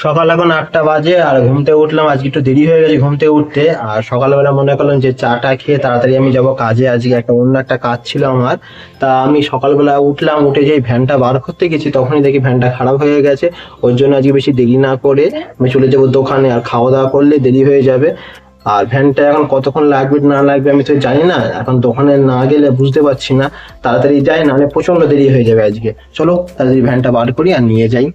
সকাল এখন 8টা বাজে আর ঘুম থেকে উঠলাম, আজকে একটু দেরি হয়ে গেছে ঘুম থেকে উঠতে। আর সকালবেলা মনে করলাম যে চাটা খেয়ে তাড়াতাড়ি আমি যাব কাজে, আজকে অন্য একটা কাজ ছিল আমার। তা আমি সকালবেলা উঠলাম, উঠে যেই ভ্যানটা বার করতে গেছি তখনই দেখি ভ্যানটা খারাপ হয়ে গেছে। ওর জন্য আজকে বেশি দেরি না করে আমি চলে যাব দোকানে, আর খাওয়া দাওয়া করলে দেরি হয়ে যাবে। আর ভ্যানটা এখন কতক্ষণ লাগবে না লাগবে আমি তো জানি না, এখন দোকানে না গেলে বুঝতে পারছি না। তাড়াতাড়ি যাই, নাহলে প্রচন্ড দেরি হয়ে যাবে আজকে। চলো তাড়াতাড়ি ভ্যানটা বার করি আর নিয়ে যাই।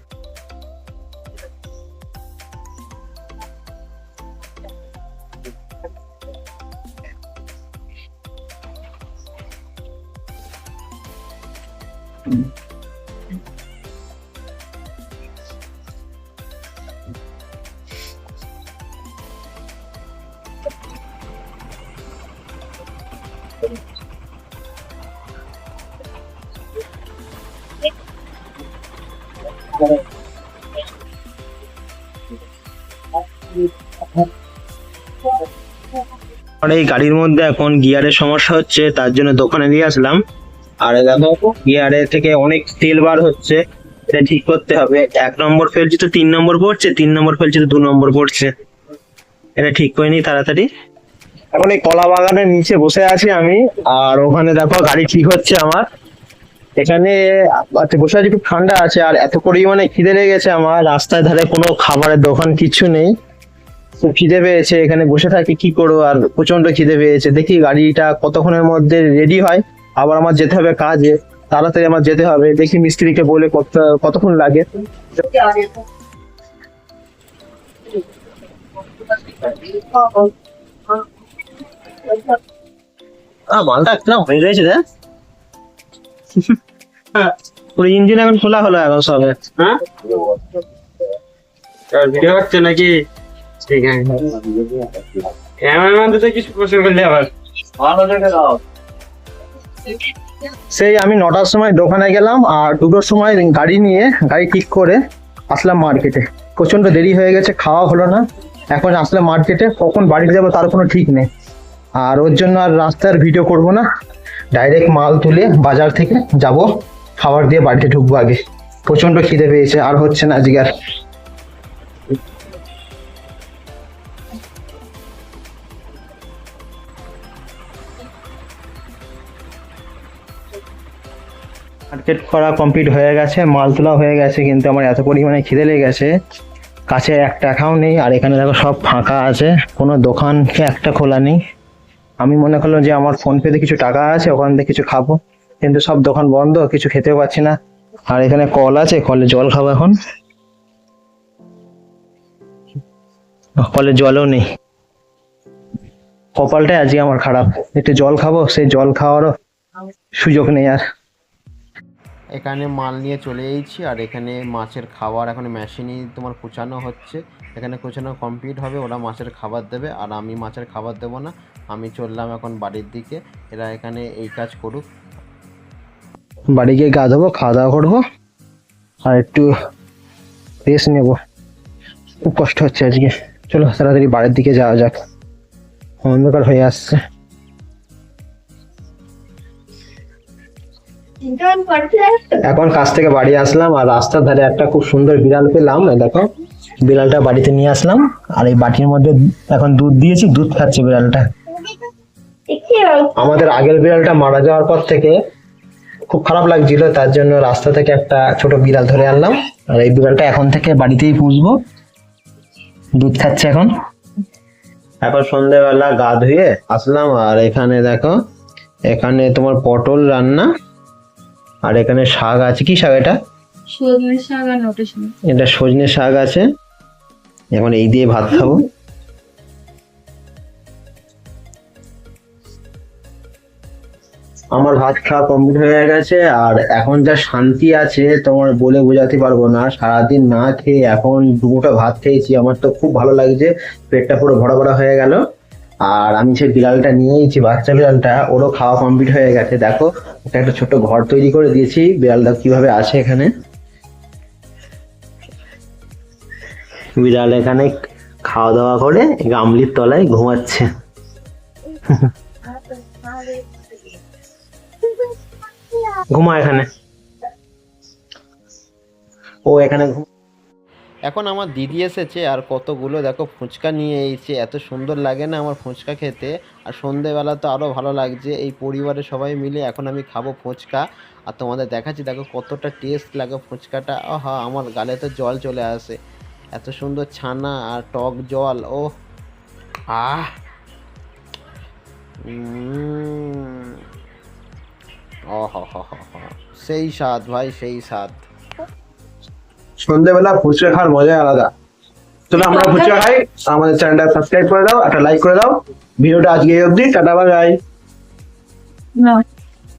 আর এই গাড়ির মধ্যে এখন গিয়ারের সমস্যা হচ্ছে, তার জন্য দোকানে দিয়ে আসলাম। আর এই দেখো গিয়ারে থেকে অনেক তেল বার হচ্ছে, এটা ঠিক করতে হবে। 1 নম্বর ফেলছি তো 3 নম্বর পড়ছে, 3 নম্বর ফেলছি তো 2 নম্বর পড়ছে। এটা ঠিক করে নি তাড়াতাড়ি। এখন এই কলা বাগানের নিচে বসে আছি আমি, আর ওখানে দেখো গাড়ি ঠিক হচ্ছে আমার। এখানে বসে আছি, খুব ঠান্ডা আছে আর এত পরিমাণে খিদে লেগেছে আমার, রাস্তার ধারে কোনো খাবারের দোকান কিছু নেই। খুব খিদে পেয়েছে, এখানে বসে থাকি কি করবো, আর প্রচন্ড খিদে পেয়েছে। দেখি গাড়িটা কতক্ষণের মধ্যে রেডি হয়, আবার আমার যেতে হবে কাজে, তাড়াতাড়ি আমার যেতে হবে। দেখি মিস্ত্রিকে বলে কতক্ষণ লাগে। মালটা একটা হয়ে গেছে রে, পুরো ইঞ্জিন এখন খোলা হলো এখন সবে। হ্যাঁ ভিডিও হচ্ছে নাকি? ঠিক আছে, এমন মধ্যে কিছু প্রশ্ন করলে আবার ভালো জায়গা দাও। সেই আমি 9টার সময় দোকানে গেলাম, আর 2টোর সময় গাড়ি নিয়ে গাড়ি ঠিক করে আসলাম মার্কেটে। প্রচন্ড দেরি হয়ে গেছে, খাওয়া হলো না। এখন আসলাম মার্কেটে, কখন বাড়িতে যাবো তার কোনো ঠিক নেই। আর ওর জন্য আর রাস্তার ভিডিও করব না, ডাইরেক্ট মাল তুলে বাজার থেকে যাব, খাবার দিয়ে বাড়িতে ঢুকবো আগে। প্রচন্ড খিদে পেয়েছে, আর হচ্ছে না আজকে আর। মার্কেট করা কমপ্লিট হয়ে গেছে, মাল তোলা হয়ে গেছে, কিন্তু আমার এত পরিমাণে খিদে লেগে গেছে, কাছে 1 টাকাও নেই। আর এখানে দেখো সব ফাঁকা আছে, কোনো দোকান একটা খোলা নেই। আমি মনে করলাম যে আমার ফোন পেতে কিছু টাকা আছে, ওখান থেকে কিছু খাবো, কিন্তু সব দোকান বন্ধ, কিছু খেতেও পাচ্ছি না। আর এখানে কল আছে, কলে জল খাবো এখন, কলে জলও নেই। কপালটাই আজকে আমার খারাপ, একটু জল খাবো, সেই জল খাওয়ারও সুযোগ নেই আর। এখানে মাল নিয়ে চলে এসেছি, আর এখানে মাছের খাবার এখন মেশিনে তোমার কুচানো হচ্ছে। এখানে কুচানো কমপ্লিট হবে, ওরা মাছের খাবার দেবে, আর আমি মাছের খাবার দেবো না। আমি চললাম এখন বাড়ির দিকে, এরা এখানে এই কাজ করুক। বাড়ি গিয়ে গা ধোবো, খাওয়া দাওয়া করবো, আর একটু রেস্ট নেবো। খুব কষ্ট হচ্ছে আজকে। চলো তাড়াতাড়ি বাড়ির দিকে যাওয়া যাক, অন্ধকার হয়ে আসছে। এখন কাজ থেকে বাড়ি আসলাম, আর রাস্তার ধারে একটা খুব সুন্দর বিড়াল পেলাম, দেখো বিড়ালটা বাড়িতে নিয়ে আসলাম। আর এই বাটির মধ্যে এখন দুধ দিয়েছি, দুধ খাচ্ছে বিড়ালটা। আমাদের আগের বিড়ালটা মারা যাওয়ার পর থেকে খুব খারাপ লাগছিল, তার জন্য রাস্তা থেকে একটা ছোট বিড়াল ধরে আনলাম। আর এই বিড়ালটা এখন থেকে বাড়িতেই পুষবো, দুধ খাচ্ছে এখন। এখন সন্ধ্যেবেলা গা ধুয়ে আসলাম, আর এখানে দেখো, এখানে তোমার পটল রান্না, আর এখানে শাক আছে। কি শাক এটা? সজনে শাক আর নোটে শাক। এটা সজনে শাক আছে, এখন এই দিয়ে ভাত খাবো। আমার ভাত খাওয়া কমপ্লিট হয়ে গেছে, আর এখন যা শান্তি আছে তোমার বলে বোঝাতে পারবো না। সারাদিন না খেয়ে এখন 2 মুঠো ভাত খেয়েছি, আমার তো খুব ভালো লাগছে, পেটটা পুরো ভরা ভরা হয়ে গেল। আর আমি সেই বিড়ালটা নিয়েছি, বাচ্চা বিড়ালটা, ওরও খাওয়া কমপ্লিট হয়ে গেছে। দেখো ওকে একটা ছোট ঘর তৈরি করে দিয়েছি, বিড়ালটা কিভাবে আছে এখানে। বিড়াল এখানে খাওয়া দাওয়া করে গামলির তলায় ঘুমাচ্ছে। ঘুমা এখানে, ও এখানে এখন আমার দিদি এসেছে আর কতগুলো দেখো ফুচকা নিয়ে এসেছে, এত সুন্দর লাগে না আমার ফুচকা খেতে। আর সন্ধেবেলা তো আরও ভালো লাগছে, এই পরিবারের সবাই মিলে এখন আমি খাবো ফুচকা। আর তোমাদের দেখাচ্ছি দেখো কতটা টেস্ট লাগে ফুচকাটা, আহা আমার গালে তো জল চলে আসে, এত সুন্দর ছানা আর টক জল। ও আহ ও সেই স্বাদ ভাই, সেই স্বাদ। সন্ধ্যেবেলা ফুচকা খাওয়ার মজা আলাদা। চলো আমরা ফুচকা খাই, আমাদের চ্যানেলটা সাবস্ক্রাইব করে দাও, একটা লাইক করে দাও। ভিডিওটা আজকে এই অবধি, টাটা বাই বাই। না